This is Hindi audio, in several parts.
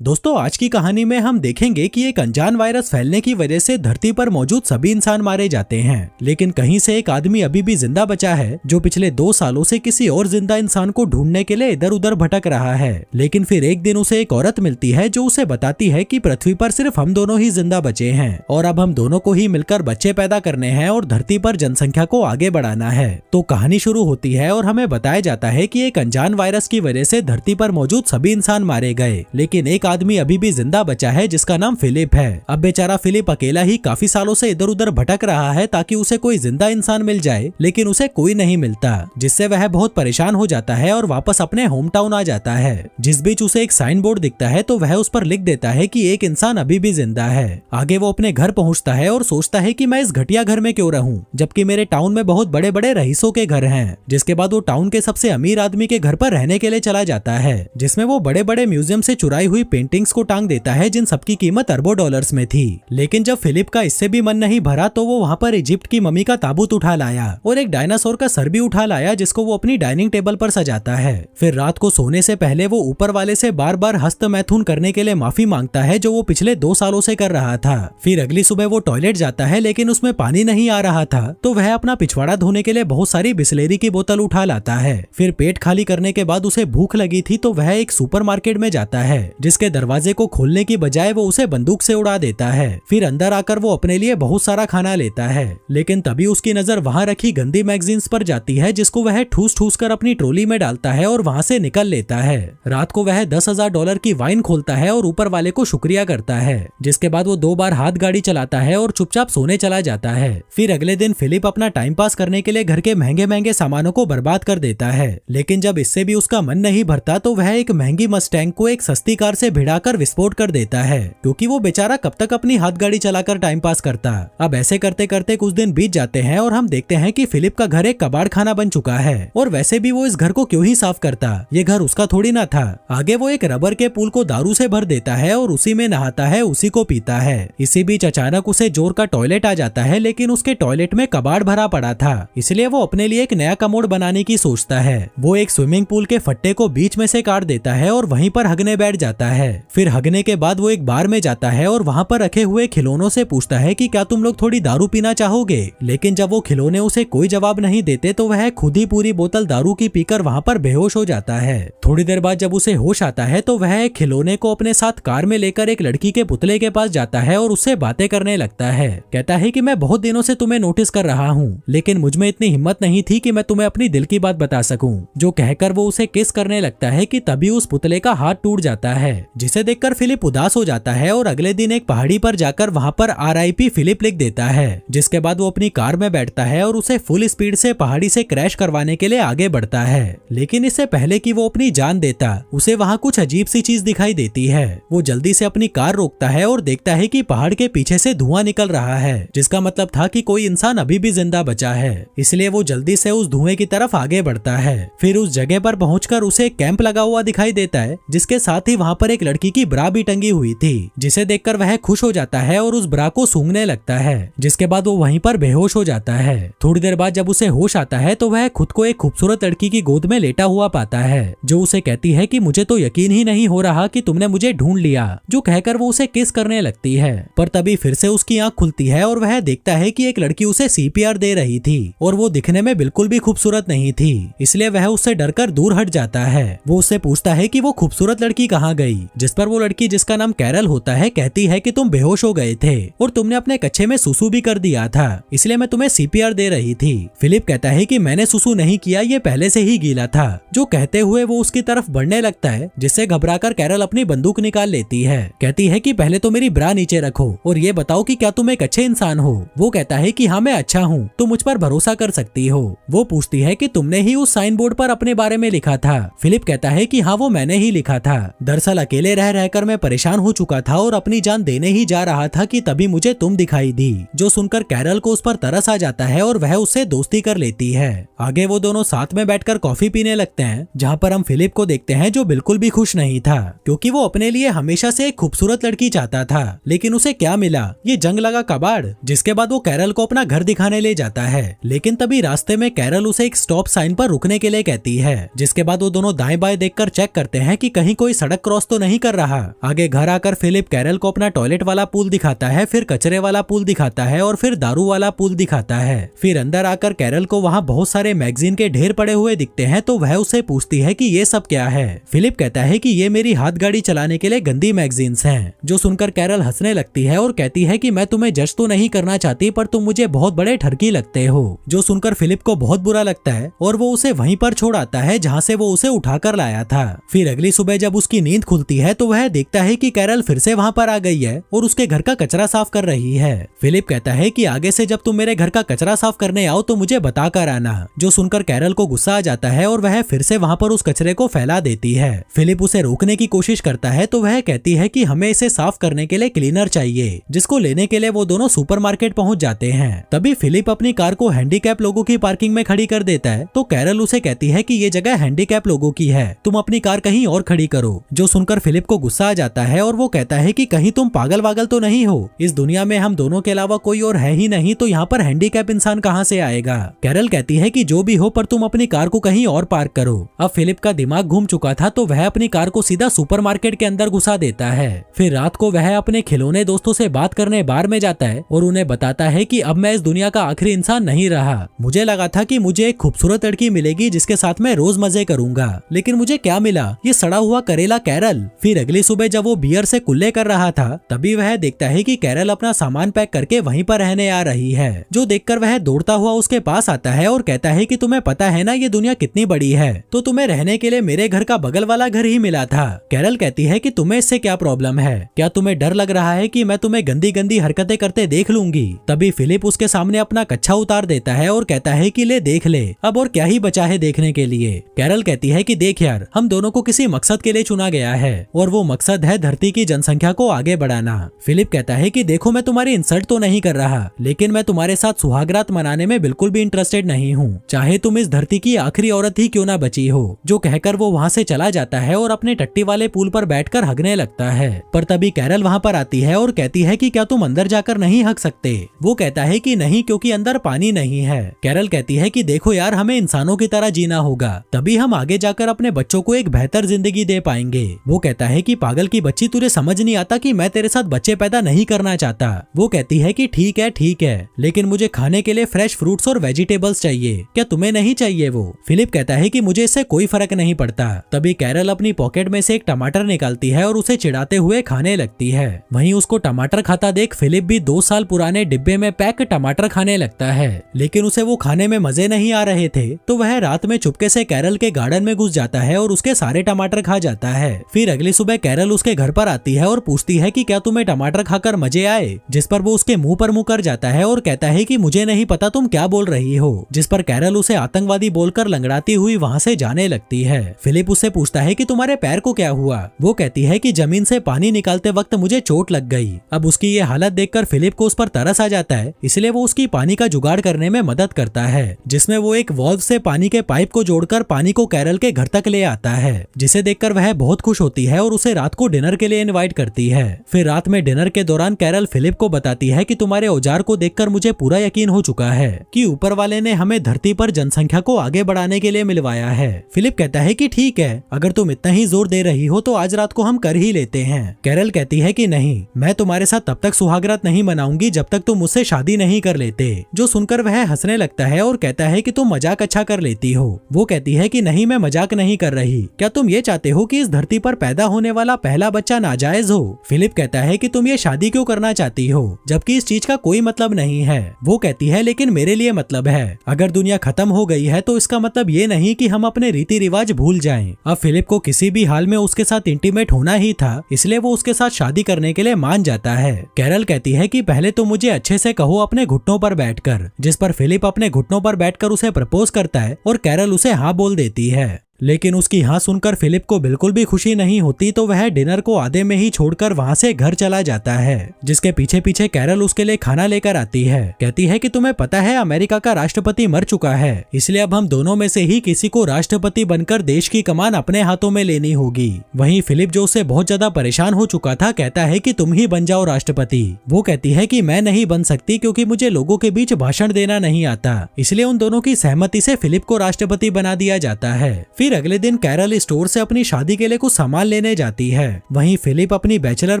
दोस्तों, आज की कहानी में हम देखेंगे कि एक अनजान वायरस फैलने की वजह से धरती पर मौजूद सभी इंसान मारे जाते हैं, लेकिन कहीं से एक आदमी अभी भी जिंदा बचा है जो पिछले 2 सालों से किसी और जिंदा इंसान को ढूंढने के लिए इधर उधर भटक रहा है। लेकिन फिर एक दिन उसे एक औरत मिलती है जो उसे बताती है कि पृथ्वी पर सिर्फ हम दोनों ही जिंदा बचे हैं और अब हम दोनों को ही मिलकर बच्चे पैदा करने हैं और धरती पर जनसंख्या को आगे बढ़ाना है। तो कहानी शुरू होती है और हमें बताया जाता है कि एक अनजान वायरस की वजह से धरती पर मौजूद सभी इंसान मारे गए, लेकिन एक आदमी अभी भी जिंदा बचा है जिसका नाम फिलिप है। अब बेचारा फिलिप अकेला ही काफी सालों से इधर उधर भटक रहा है ताकि उसे कोई जिंदा इंसान मिल जाए, लेकिन उसे कोई नहीं मिलता, जिससे वह बहुत परेशान हो जाता है और वापस अपने होम टाउन आ जाता है। जिस बीच उसे एक साइन बोर्ड दिखता है तो वह उस पर लिख देता है कि एक इंसान अभी भी जिंदा है। आगे वो अपने घर पहुंचता है और सोचता है कि मैं इस घटिया घर में क्यों रहूं, जबकि मेरे टाउन में बहुत बड़े बड़े रईसों के घर हैं। जिसके बाद वो टाउन के सबसे अमीर आदमी के घर पर रहने के लिए चला जाता है, जिसमें वो बड़े बड़े म्यूजियम से चुराई हुई पेंटिंग्स को टांग देता है जिन सबकी कीमत अरबों डॉलर्स में थी। लेकिन जब फिलिप का इससे भी मन नहीं भरा तो वो वहाँ पर इजिप्ट की मम्मी का ताबूत उठा लाया और एक डायनासोर का सर भी उठा लाया जिसको वो अपनी डाइनिंग टेबल पर सजाता है। फिर रात को सोने से पहले वो ऊपर वाले से बार बार हस्त मैथुन करने के लिए माफी मांगता है जो वो पिछले 2 सालों से कर रहा था। फिर अगली सुबह वो टॉयलेट जाता है लेकिन उसमें पानी नहीं आ रहा था, तो वह अपना पिछवाड़ा धोने के लिए बहुत सारी बिस्लेरी की बोतल उठा लाता है। फिर पेट खाली करने के बाद उसे भूख लगी थी तो वह एक सुपरमार्केट में जाता है जिसके दरवाजे को खोलने की बजाय वो उसे बंदूक से उड़ा देता है। फिर अंदर आकर वो अपने लिए बहुत सारा खाना लेता है, लेकिन तभी उसकी नजर वहाँ रखी गंदी मैगजीन्स पर जाती है जिसको वह ठूस ठूस कर अपनी ट्रॉली में डालता है और वहाँ से निकल लेता है। रात को वह $10,000 की वाइन खोलता है और ऊपर वाले को शुक्रिया करता है, जिसके बाद वो 2 बार हाथ गाड़ी चलाता है और चुपचाप सोने चला जाता है। फिर अगले दिन फिलिप अपना टाइम पास करने के लिए घर के महंगे महंगे सामानों को बर्बाद कर देता है, लेकिन जब इससे भी उसका मन नहीं भरता तो वह एक महंगी मस्टैंग को एक सस्ती कार से भिड़ाकर विस्फोट कर देता है, क्योंकि वो बेचारा कब तक अपनी हाथ गाड़ी चलाकर टाइम पास करता। अब ऐसे करते करते कुछ दिन बीत जाते हैं और हम देखते हैं कि फिलिप का घर एक कबाड़ खाना बन चुका है, और वैसे भी वो इस घर को क्यों ही साफ करता, ये घर उसका थोड़ी ना था। आगे वो एक रबर के पूल को दारू से भर देता है और उसी में नहाता है, उसी को पीता है। इसी बीच अचानक उसे जोर का टॉयलेट आ जाता है, लेकिन उसके टॉयलेट में कबाड़ भरा पड़ा था, इसलिए वो अपने लिए एक नया कमोड बनाने की सोचता है। वो एक स्विमिंग पूल के फट्टे को बीच में से काट देता है और वहीं पर हगने बैठ जाता है। फिर हगने के बाद वो एक बार में जाता है और वहाँ पर रखे हुए खिलौनों से पूछता है कि क्या तुम लोग थोड़ी दारू पीना चाहोगे, लेकिन जब वो खिलौने उसे कोई जवाब नहीं देते तो वह खुद ही पूरी बोतल दारू की पीकर वहाँ पर बेहोश हो जाता है। थोड़ी देर बाद जब उसे होश आता है तो वह एक खिलौने को अपने साथ कार में लेकर एक लड़की के पुतले के पास जाता है और उससे बातें करने लगता है। कहता है कि मैं बहुत दिनों से तुम्हें नोटिस कर रहा हूँ, लेकिन मुझमें इतनी हिम्मत नहीं थी कि मैं तुम्हें अपनी दिल की बात बता सकूं। जो कहकर वो उसे किस करने लगता है कि तभी उस पुतले का हाथ टूट जाता है, जिसे देखकर फिलिप उदास हो जाता है और अगले दिन एक पहाड़ी पर जाकर वहाँ पर RIP फिलिप लिख देता है। जिसके बाद वो अपनी कार में बैठता है और उसे फुल स्पीड से पहाड़ी से क्रैश करवाने के लिए आगे बढ़ता है, लेकिन इससे पहले कि वो अपनी जान देता उसे वहाँ कुछ अजीब सी चीज दिखाई देती है। वो जल्दी से अपनी कार रोकता है और देखता है कि पहाड़ के पीछे से धुआं निकल रहा है, जिसका मतलब था कि कोई इंसान अभी भी जिंदा बचा है, इसलिए वो जल्दी से उस धुएं की तरफ आगे बढ़ता है। फिर उस जगह पर पहुंचकर उसे एक कैंप लगा हुआ दिखाई देता है, जिसके साथ ही वहाँ पर एक लड़की की ब्रा भी टंगी हुई थी, जिसे देखकर वह खुश हो जाता है और उस ब्रा को सूंघने लगता है। जिसके बाद वो वहीं पर बेहोश हो जाता है। थोड़ी देर बाद जब उसे होश आता है तो वह खुद को एक खूबसूरत लड़की की गोद में लेटा हुआ पाता है, जो उसे कहती है कि मुझे तो यकीन ही नहीं हो रहा कि तुमने मुझे ढूंढ लिया, जो कहकर वो उसे किस करने लगती है। पर तभी फिर से उसकी आंख खुलती है और वह देखता है कि एक लड़की उसे CPR दे रही थी और वो दिखने में बिल्कुल भी खूबसूरत नहीं थी, इसलिए वह उससे डरकर दूर हट जाता है। वो उससे पूछता है कि वो खूबसूरत लड़की कहाँ गई, जिस पर वो लड़की, जिसका नाम कैरल होता है, कहती है कि तुम बेहोश हो गए थे और तुमने अपने कच्छे में सुसु भी कर दिया था, इसलिए मैं तुम्हें CPR दे रही थी। फिलिप कहता है कि मैंने सुसु नहीं किया, ये पहले से ही गीला था, जो कहते हुए वो उसकी तरफ बढ़ने लगता है, जिससे घबराकर कैरल अपनी बंदूक निकाल लेती है। कहती है कि पहले तो मेरी ब्रा नीचे रखो और ये बताओ कि क्या तुम एक अच्छे इंसान हो। वो कहता है कि हाँ मैं अच्छा हूँ, तुम मुझ पर भरोसा कर सकती हो। वो पूछती है कि तुमने ही उस साइन बोर्ड पर अपने बारे में लिखा था। फिलिप कहता है कि हाँ वो मैंने ही लिखा था। दरअसल अकेले रह रहकर मैं परेशान हो चुका था और अपनी जान देने ही जा रहा था कि तभी मुझे तुम दिखाई दी। जो सुनकर कैरल को उस पर तरस आ जाता है और वह उससे दोस्ती कर लेती है। आगे वो दोनों साथ में बैठकर कॉफी पीने लगते हैं, जहाँ पर हम फिलिप को देखते हैं जो बिल्कुल भी खुश नहीं था, क्योंकि वो अपने लिए हमेशा से एक खूबसूरत लड़की चाहता था, लेकिन उसे क्या मिला, ये जंग लगा कबाड़। जिसके बाद वो कैरल को अपना घर दिखाने ले जाता है, लेकिन तभी रास्ते में कैरल उसे एक स्टॉप साइन पर रुकने के लिए कहती है। जिसके बाद वो दोनों दाएं बाएं देखकर चेक करते हैं कि कहीं कोई सड़क क्रॉस तो नहीं नहीं कर रहा। आगे घर आकर फिलिप कैरल को अपना टॉयलेट वाला पूल दिखाता है, फिर कचरे वाला पूल दिखाता है और फिर दारू वाला पूल दिखाता है। फिर अंदर आकर कैरल को वहाँ बहुत सारे मैगजीन के ढेर पड़े हुए दिखते हैं, तो वह उससे पूछती है कि ये सब क्या है। फिलिप कहता है कि ये मेरी हाथ गाड़ी चलाने के लिए गंदी मैगजीन्स हैं। जो सुनकर कैरल हंसने लगती है और कहती है कि मैं तुम्हें जज तो नहीं करना चाहती, पर तुम मुझे बहुत बड़े ठरकी लगते हो। जो सुनकर फिलिप को बहुत बुरा लगता है और वो उसे वहीं पर छोड़ आता है जहाँ से वो उसे उठाकर लाया था। फिर अगली सुबह जब उसकी नींद खुलती है तो वह देखता है कि कैरल फिर से वहाँ पर आ गई है और उसके घर का कचरा साफ कर रही है। फिलिप कहता है कि आगे से जब तुम मेरे घर का कचरा साफ करने आओ तो मुझे बता कर आना। जो सुनकर कैरल को गुस्सा आ जाता है और वह फिर से वहाँ पर उस कचरे को फैला देती है। फिलिप उसे रोकने की कोशिश करता है तो वह कहती है कि हमें इसे साफ करने के लिए क्लीनर चाहिए, जिसको लेने के लिए वो दोनों सुपरमार्केट पहुंच जाते हैं। तभी फिलिप अपनी कार को हैंडीकैप लोगों की पार्किंग में खड़ी कर देता है, तो कैरल उसे कहती है कि ये जगह हैंडीकैप लोगों की है, तुम अपनी कार कहीं और खड़ी करो। जो सुनकर फिलिप को गुस्सा आ जाता है और वो कहता है कि कहीं तुम पागल वागल तो नहीं हो, इस दुनिया में हम दोनों के अलावा कोई और है ही नहीं, तो यहाँ पर हैंडीकैप इंसान कहाँ से आएगा। कैरल कहती है कि जो भी हो, पर तुम अपनी कार को कहीं और पार्क करो। अब फिलिप का दिमाग घूम चुका था, तो वह अपनी कार को सीधा सुपरमार्केट के अंदर घुसा देता है। फिर रात को वह अपने खिलौने दोस्तों से बात करने बार में जाता है और उन्हें बताता है कि अब मैं इस दुनिया का आखिरी इंसान नहीं रहा। मुझे लगा था कि मुझे एक खूबसूरत लड़की मिलेगी जिसके साथ मैं रोज मजे करूंगा, लेकिन मुझे क्या मिला, ये सड़ा हुआ करेला कैरल। फिर अगली सुबह जब वो बियर से कुल्ले कर रहा था, तभी वह देखता है कि कैरल अपना सामान पैक करके वहीं पर रहने आ रही है। जो देखकर वह दौड़ता हुआ उसके पास आता है और कहता है कि तुम्हें पता है ना ये दुनिया कितनी बड़ी है, तो तुम्हें रहने के लिए मेरे घर का बगल वाला घर ही मिला था। कैरल कहती है कि तुम्हें इससे क्या प्रॉब्लम है, क्या तुम्हें डर लग रहा है कि मैं तुम्हें गंदी गंदी हरकतें करते देख लूंगी। तभी फिलिप उसके सामने अपना कच्छा उतार देता है और कहता है कि ले देख ले, अब और क्या ही बचा है देखने के लिए। कैरल कहती है कि देख यार, हम दोनों को किसी मकसद के लिए चुना गया है और वो मकसद है धरती की जनसंख्या को आगे बढ़ाना। फिलिप कहता है कि देखो, मैं तुम्हारी इंसल्ट तो नहीं कर रहा, लेकिन मैं तुम्हारे साथ सुहागरात मनाने में बिल्कुल भी इंटरेस्टेड नहीं हूँ, चाहे तुम इस धरती की आखिरी औरत ही क्यों ना बची हो। जो कहकर वो वहाँ से चला जाता है और अपने टट्टी वाले पूल पर बैठकर हगने लगता है। पर तभी कैरल वहाँ पर आती है और कहती है कि क्या तुम अंदर जाकर नहीं हग सकते। वो कहता है कि नहीं, क्योंकि अंदर पानी नहीं है। कैरल कहती है कि देखो यार, हमें इंसानों की तरह जीना होगा, तभी हम आगे जाकर अपने बच्चों को एक बेहतर जिंदगी दे पाएंगे। वो कहता है कि पागल की बच्ची, तुझे समझ नहीं आता कि मैं तेरे साथ बच्चे पैदा नहीं करना चाहता। वो कहती है कि ठीक है, लेकिन मुझे खाने के लिए फ्रेश फ्रूट्स और वेजिटेबल्स चाहिए, क्या तुम्हें नहीं चाहिए वो। फिलिप कहता है कि मुझे इससे कोई फर्क नहीं पड़ता। तभी कैरल अपनी पॉकेट में से एक टमाटर निकालती है और उसे चिढ़ाते हुए खाने लगती है। वहीं उसको टमाटर खाता देख फिलिप भी 2 साल पुराने डिब्बे में पैक टमाटर खाने लगता है, लेकिन उसे वो खाने में मजे नहीं आ रहे थे, तो वह रात में चुपके से कैरल के गार्डन में घुस जाता है और उसके सारे टमाटर खा जाता है। फिर अगली सुबह कैरल उसके घर पर आती है और पूछती है कि क्या तुम्हें टमाटर खाकर मजे आए, जिस पर वो उसके मुंह पर मुंह कर जाता है और कहता है कि मुझे नहीं पता तुम क्या बोल रही हो, जिस पर कैरल उसे आतंकवादी बोलकर लंगड़ाती हुई वहाँ से जाने लगती है। फिलिप उससे पूछता है कि तुम्हारे पैर को क्या हुआ। वो कहती है कि जमीन से पानी निकालते वक्त मुझे चोट लग गई। अब उसकी ये हालत देखकर फिलिप को उस पर तरस आ जाता है, इसलिए वो उसकी पानी का जुगाड़ करने में मदद करता है, जिसमें वो एक वॉल्व से पानी के पाइप को जोड़कर पानी को कैरल के घर तक ले आता है, जिसे देखकर वह बहुत खुश होती है और उसे रात को डिनर के लिए इनवाइट करती है। फिर रात में डिनर के दौरान कैरल फिलिप को बताती है कि तुम्हारे औजार को देखकर मुझे पूरा यकीन हो चुका है कि ऊपर वाले ने हमें धरती पर जनसंख्या को आगे बढ़ाने के लिए मिलवाया है। फिलिप कहता है कि ठीक है, अगर तुम इतना ही जोर दे रही हो तो आज रात को हम कर ही लेते हैं। कैरल कहती है कि नहीं, मैं तुम्हारे साथ तब तक सुहागरात नहीं मनाऊंगी जब तक तुम मुझसे शादी नहीं कर लेते। जो सुनकर वह हंसने लगता है और कहता है कि तुम मजाक अच्छा कर लेती हो। वो कहती है कि नहीं, मैं मजाक नहीं कर रही, क्या तुम ये चाहते हो कि इस धरती पर पैदा होने वाला पहला बच्चा नाजायज हो। फिलिप कहता है कि तुम ये शादी क्यों करना चाहती हो, जबकि इस चीज का कोई मतलब नहीं है। वो कहती है लेकिन मेरे लिए मतलब है, अगर दुनिया खत्म हो गई है तो इसका मतलब ये नहीं कि हम अपने रीति रिवाज भूल जाएं। अब फिलिप को किसी भी हाल में उसके साथ इंटीमेट होना ही था, इसलिए वो उसके साथ शादी करने के लिए मान जाता है। कैरल कहती है कि पहले तो मुझे अच्छे से कहो अपने घुटनों पर बैठकर, जिस पर फिलिप अपने घुटनों पर बैठकर उसे प्रपोज करता है और कैरल उसे हाँ बोल देती है। लेकिन उसकी हाँ सुनकर फिलिप को बिल्कुल भी खुशी नहीं होती, तो वह डिनर को आधे में ही छोड़कर वहाँ से घर चला जाता है, जिसके पीछे पीछे कैरल उसके लिए खाना लेकर आती है। कहती है कि तुम्हें पता है अमेरिका का राष्ट्रपति मर चुका है, इसलिए अब हम दोनों में से ही किसी को राष्ट्रपति बनकर देश की कमान अपने हाथों में लेनी होगी। वहीं फिलिप जो उससे बहुत ज्यादा परेशान हो चुका था कहता है कि तुम ही बन जाओ राष्ट्रपति। वो कहती है कि मैं नहीं बन सकती क्योंकि मुझे लोगों के बीच भाषण देना नहीं आता, इसलिए उन दोनों की सहमति से फिलिप को राष्ट्रपति बना दिया जाता है। फिर फिर अगले दिन कैरल स्टोर से अपनी शादी के लिए कुछ सामान लेने जाती है। वहीं फिलिप अपनी बैचलर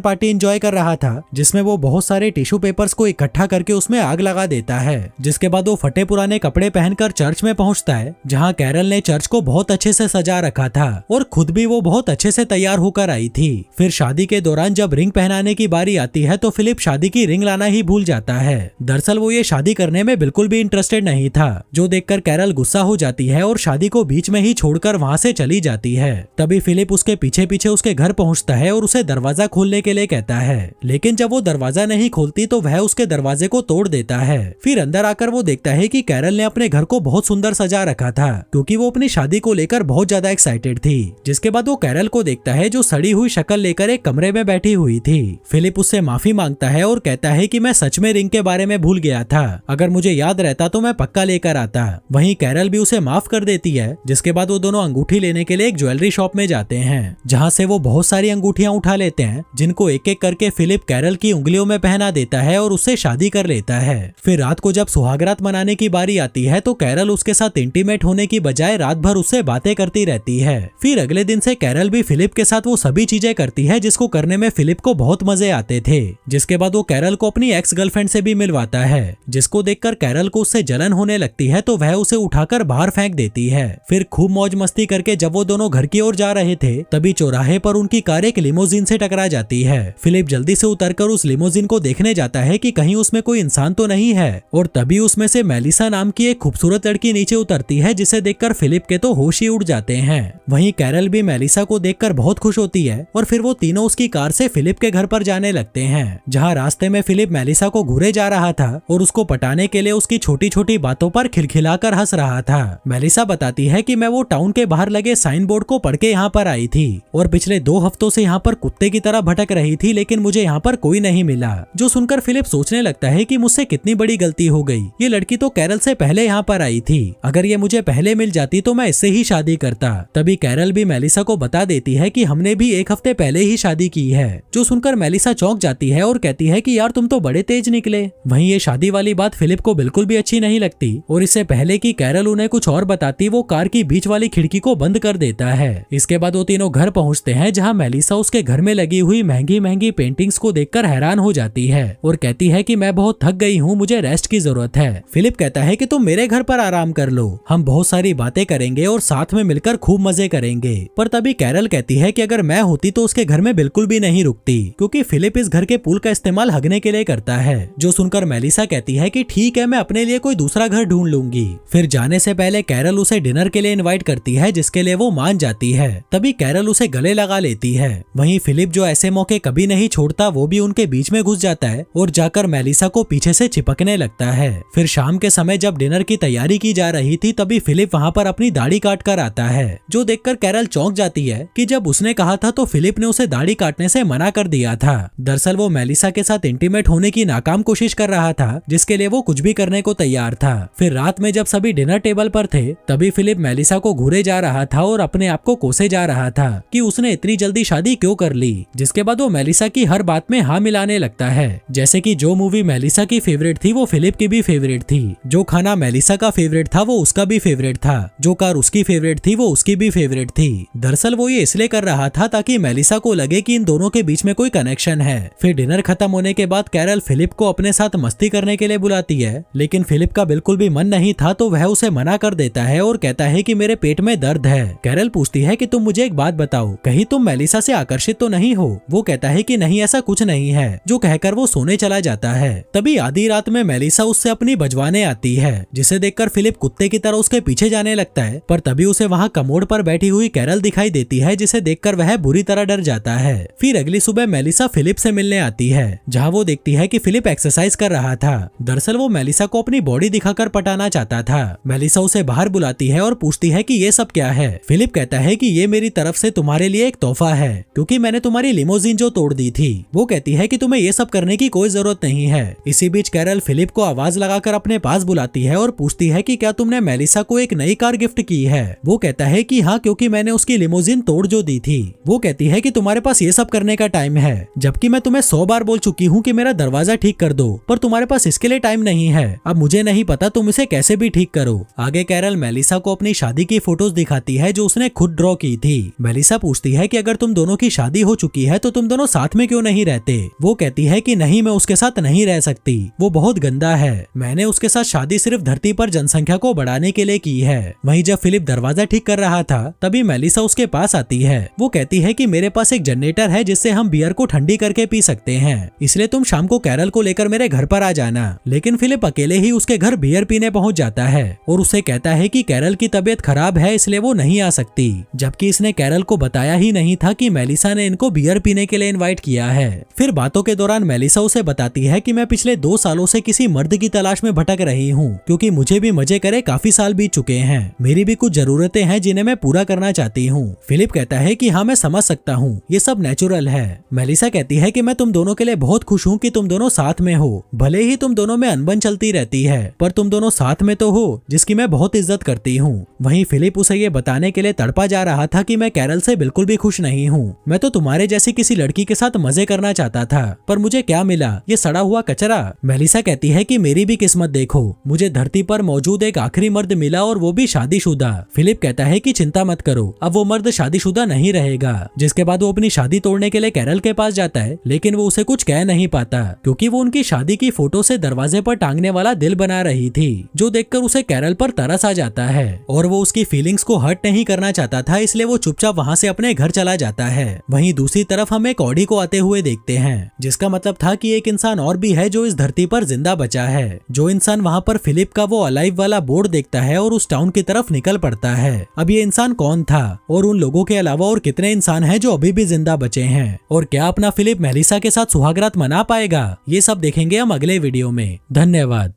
पार्टी एंजॉय कर रहा था, जिसमें वो बहुत सारे टिश्यू पेपर्स को इकट्ठा करके उसमें आग लगा देता है। जिसके बाद वो फटे पुराने कपड़े पहनकर चर्च में पहुंचता है, जहां कैरल ने चर्च को बहुत अच्छे से सजा रखा था और खुद भी वो बहुत अच्छे से तैयार होकर आई थी। फिर शादी के दौरान जब रिंग पहनाने की बारी आती है तो फिलिप शादी की रिंग लाना ही भूल जाता है। दरअसल वो ये शादी करने में बिल्कुल भी इंटरेस्टेड नहीं था, जो देखकर कैरल गुस्सा हो जाती है और शादी को बीच में ही छोड़कर वहां से चली जाती है। तभी फिलिप उसके पीछे पीछे उसके घर पहुंचता है और उसे दरवाजा खोलने के लिए कहता है, लेकिन जब वो दरवाजा नहीं खोलती तो वह उसके दरवाजे को तोड़ देता है। फिर अंदर आकर वो देखता है कि कैरल ने अपने घर को बहुत सुंदर सजा रखा था, क्योंकि वो अपनी शादी को लेकर बहुत ज्यादा एक्साइटेड थी। जिसके बाद वो कैरल को देखता है जो सड़ी हुई शक्ल लेकर एक कमरे में बैठी हुई थी। फिलिप उससे माफी मांगता है और कहता है कि मैं सच में रिंग के बारे में भूल गया था, अगर मुझे याद रहता तो मैं पक्का लेकर आता। वहीं कैरल भी उसे माफ कर देती है। जिसके बाद वो दोनों अंगूठी लेने के लिए एक ज्वेलरी शॉप में जाते हैं, जहां से वो बहुत सारी अंगूठियां उठा लेते हैं, जिनको एक एक करके फिलिप कैरल की उंगलियों में पहना देता है और उससे शादी कर लेता है। फिर रात को जब सुहागरात मनाने की बारी आती है तो कैरल उसके साथ इंटीमेट होने की बजाय रात भर उससे बातें करती रहती है। फिर अगले दिन से कैरल भी फिलिप के साथ वो सभी चीजें करती है जिसको करने में फिलिप को बहुत मजे आते थे। जिसके बाद वो कैरल को अपनी एक्स गर्लफ्रेंड से भी मिलवाता है, जिसको देखकर कैरल को उससे जलन होने लगती है तो वह उसे उठाकर बाहर फेंक देती है। फिर खूब मौज मस्ती करके जब वो दोनों घर की ओर जा रहे थे तभी चौराहे पर उनकी कार एक लिमोजिन से टकरा जाती है। फिलिप जल्दी से उतरकर उस लिमोजिन को देखने जाता है कि कहीं उसमें कोई इंसान तो नहीं है, और तभी उसमें से मेलिसा नाम की एक खूबसूरत लड़की नीचे उतरती है, जिसे देखकर फिलिप के तो होश ही उड़ जाते हैं। वहीं कैरल भी मेलिसा को देखकर बहुत खुश होती है और फिर वो तीनों उसकी कार से फिलिप के घर पर जाने लगते हैं, जहाँ रास्ते में फिलिप मेलिसा को घूरे जा रहा था और उसको पटाने के लिए उसकी छोटी छोटी बातों पर खिलखिलाकर हंस रहा था। मेलिसा बताती है कि मैं वो टाउन के बाहर लगे साइन बोर्ड को पढ़ के यहाँ पर आई थी और पिछले 2 हफ्तों से यहाँ पर कुत्ते की तरह भटक रही थी, लेकिन मुझे यहाँ पर कोई नहीं मिला। जो सुनकर फिलिप सोचने लगता है कि मुझसे कितनी बड़ी गलती हो गई, ये लड़की तो कैरल से पहले यहाँ पर आई थी, अगर ये मुझे पहले मिल जाती तो मैं इससे ही शादी करता। तभी कैरल भी मेलिसा को बता देती है कि हमने भी 1 हफ्ते पहले ही शादी की है। जो सुनकर मेलिसा चौंक जाती है और कहती है कि यार तुम तो बड़े तेज निकले। वहीं ये शादी वाली बात फिलिप को बिल्कुल भी अच्छी नहीं लगती और इससे पहले कि कैरल उन्हें कुछ और बताती वो कार की बीच वाली खिड़की को बंद कर देता है। इसके बाद वो तीनों घर पहुंचते हैं, जहां मेलिसा उसके घर में लगी हुई महंगी महंगी पेंटिंग्स को देखकर हैरान हो जाती है और कहती है कि मैं बहुत थक गई हूँ, मुझे रेस्ट की जरूरत है। फिलिप कहता है कि तुम मेरे घर पर आराम कर लो, हम बहुत सारी बातें करेंगे और साथ में मिलकर खूब मजे करेंगे। पर तभी कैरल कहती है कि अगर मैं होती तो उसके घर में बिल्कुल भी नहीं रुकती, क्योंकि फिलिप इस घर के पूल का इस्तेमाल हगने के लिए करता है। जो सुनकर मेलिसा कहती है कि ठीक है, मैं अपने लिए कोई दूसरा घर ढूंढ लूंगी। फिर जाने से पहले कैरल उसे डिनर के लिए इनवाइट करती है, जिसके लिए वो मान जाती है। तभी कैरल उसे गले लगा लेती है। वहीं फिलिप जो ऐसे मौके कभी नहीं छोड़ता, वो भी उनके बीच में घुस जाता है और जाकर मेलिसा को पीछे से चिपकने लगता है। फिर शाम के समय जब डिनर की तैयारी की जा रही थी तभी फिलिप वहाँ पर अपनी दाढ़ी काट कर आता है, जो देखकर कैरल चौंक जाती है कि जब उसने कहा था तो फिलिप ने उसे दाढ़ी काटने से मना कर दिया था। दरअसल वो मेलिसा के साथ इंटीमेट होने की नाकाम कोशिश कर रहा था, जिसके लिए वो कुछ भी करने को तैयार था। फिर रात में जब सभी डिनर टेबल पर थे तभी फिलिप मेलिसा को घूरे जा रहा था और अपने आप को कोसे जा रहा था कि उसने इतनी जल्दी शादी क्यों कर ली। जिसके बाद वो मेलिसा की हर बात में हाँ मिलाने लगता है, जैसे कि जो मूवी मेलिसा की फेवरेट थी वो फिलिप की भी फेवरेट थी, जो खाना मेलिसा का फेवरेट था वो उसका भी फेवरेट था, जो कार उसकी फेवरेट थी वो उसकी भी फेवरेट थी। दरअसल वो ये इसलिए कर रहा था ताकि मेलिसा को लगे कि इन दोनों के बीच में कोई कनेक्शन है। फिर डिनर खत्म होने के बाद कैरल फिलिप को अपने साथ मस्ती करने के लिए बुलाती है, लेकिन फिलिप का बिल्कुल भी मन नहीं था तो वह उसे मना कर देता है और कहता है कि मेरे पेट में दर्द है। कैरल पूछती है कि तुम मुझे एक बात बताओ, कहीं तुम मेलिसा से आकर्षित तो नहीं हो? वो कहता है कि नहीं, ऐसा कुछ नहीं है, जो कहकर वो सोने चला जाता है। तभी आधी रात में मेलिसा उससे अपनी बजवाने आती है, जिसे देखकर फिलिप कुत्ते की तरह उसके पीछे जाने लगता है। पर तभी उसे वहाँ कमोड पर बैठी हुई कैरल दिखाई देती है, जिसे देखकर वह बुरी तरह डर जाता है। फिर अगली सुबह मेलिसा फिलिप से मिलने आती है, जहाँ वो देखती है कि फिलिप एक्सरसाइज कर रहा था। दरअसल वो मेलिसा को अपनी बॉडी दिखाकर पटाना चाहता था। मेलिसा उसे बाहर बुलाती है और पूछती है कि ये सब क्या है। फिलिप कहता है कि ये मेरी तरफ से तुम्हारे लिए एक तोहफा है, क्योंकि मैंने तुम्हारी लिमोजिन जो तोड़ दी थी। वो कहती है कि तुम्हें ये सब करने की कोई जरूरत नहीं है। इसी बीच कैरल फिलिप को आवाज लगाकर अपने पास बुलाती है और पूछती है कि क्या तुमने मेलिसा को एक नई कार गिफ्ट की है? वो कहता है कि हाँ, क्योंकि मैंने उसकी लिमोजिन तोड़ जो दी थी। वो कहती है कि तुम्हारे पास ये सब करने का टाइम है, जबकि मैं तुम्हें 100 बार बोल चुकी हूँ कि मेरा दरवाजा ठीक कर दो, पर तुम्हारे पास इसके लिए टाइम नहीं है। अब मुझे नहीं पता तुम इसे कैसे भी ठीक करो। आगे कैरल मेलिसा को अपनी शादी की फोटोज दिखाती है जो उसने खुद ड्रॉ की थी। मेलिसा पूछती है कि अगर तुम दोनों की शादी हो चुकी है तो तुम दोनों साथ में क्यों नहीं रहते। वो कहती है कि नहीं, मैं उसके साथ नहीं रह सकती, वो बहुत गंदा है। मैंने उसके साथ शादी सिर्फ धरती पर जनसंख्या को बढ़ाने के लिए की है। वहीं जब फिलिप दरवाजा ठीक कर रहा था तभी मेलिसा उसके पास आती है। वो कहती है कि मेरे पास एक जनरेटर है जिससे हम बियर को ठंडी करके पी सकते हैं, इसलिए तुम शाम को कैरल को लेकर मेरे घर पर आ जाना। लेकिन फिलिप अकेले ही उसके घर बियर पीने पहुंच जाता है और उसे कहता है कि कैरल की तबीयत खराब है इसलिए वो नहीं आ सकती, जबकि इसने कैरल को बताया ही नहीं था कि मेलिसा ने इनको बियर पीने के लिए इनवाइट किया है। फिर बातों के दौरान मेलिसा उसे बताती है कि मैं पिछले 2 सालों से किसी मर्द की तलाश में भटक रही हूँ, क्योंकि मुझे भी मजे करे काफी साल बीत चुके हैं। मेरी भी कुछ जरूरतें हैं जिन्हें मैं पूरा करना चाहती हूँ। फिलिप कहता है कि हाँ, मैं समझ सकता हूँ, ये सब नेचुरल है। मेलिसा कहती है कि मैं तुम दोनों के लिए बहुत खुश हूँ कि तुम दोनों साथ में हो। भले ही तुम दोनों में अनबन चलती रहती है पर तुम दोनों साथ में तो हो, जिसकी मैं बहुत इज्जत करती हूँ। वहीं फिलिप उसे ये बताने के लिए तड़पा जा रहा था कि मैं कैरल से बिल्कुल भी खुश नहीं हूँ। मैं तो तुम्हारे जैसी किसी लड़की के साथ मजे करना चाहता था, पर मुझे क्या मिला, ये सड़ा हुआ कचरा। मेलिसा कहती है कि मेरी भी किस्मत देखो, मुझे धरती पर मौजूद एक आखिरी मर्द मिला और वो भी शादीशुदा। फिलिप कहता है कि चिंता मत करो, अब वो मर्द शादीशुदा नहीं रहेगा। जिसके बाद वो अपनी शादी तोड़ने के लिए कैरल के पास जाता है, लेकिन वो उसे कुछ कह नहीं पाता क्योंकि वो उनकी शादी की फोटो से दरवाजे पर टांगने वाला दिल बना रही थी, जो देखकर उसे कैरल पर तरस आ जाता है और वो उसकी फीलिंग्स को हर्ट नहीं करना चाहता था, इसलिए वो चुपचाप वहाँ से अपने घर चला जाता है। वहीं दूसरी तरफ हम एक ऑडी को आते हुए देखते हैं, जिसका मतलब था कि एक इंसान और भी है जो इस धरती पर जिंदा बचा है। जो इंसान वहाँ पर फिलिप का वो अलाइव वाला बोर्ड देखता है और उस टाउन की तरफ निकल पड़ता है। अब ये इंसान कौन था और उन लोगों के अलावा और कितने इंसान हैं जो अभी भी जिंदा बचे हैं, और क्या अपना फिलिप मेलिसा के साथ सुहागरात मना पाएगा, ये सब देखेंगे हम अगले वीडियो में। धन्यवाद।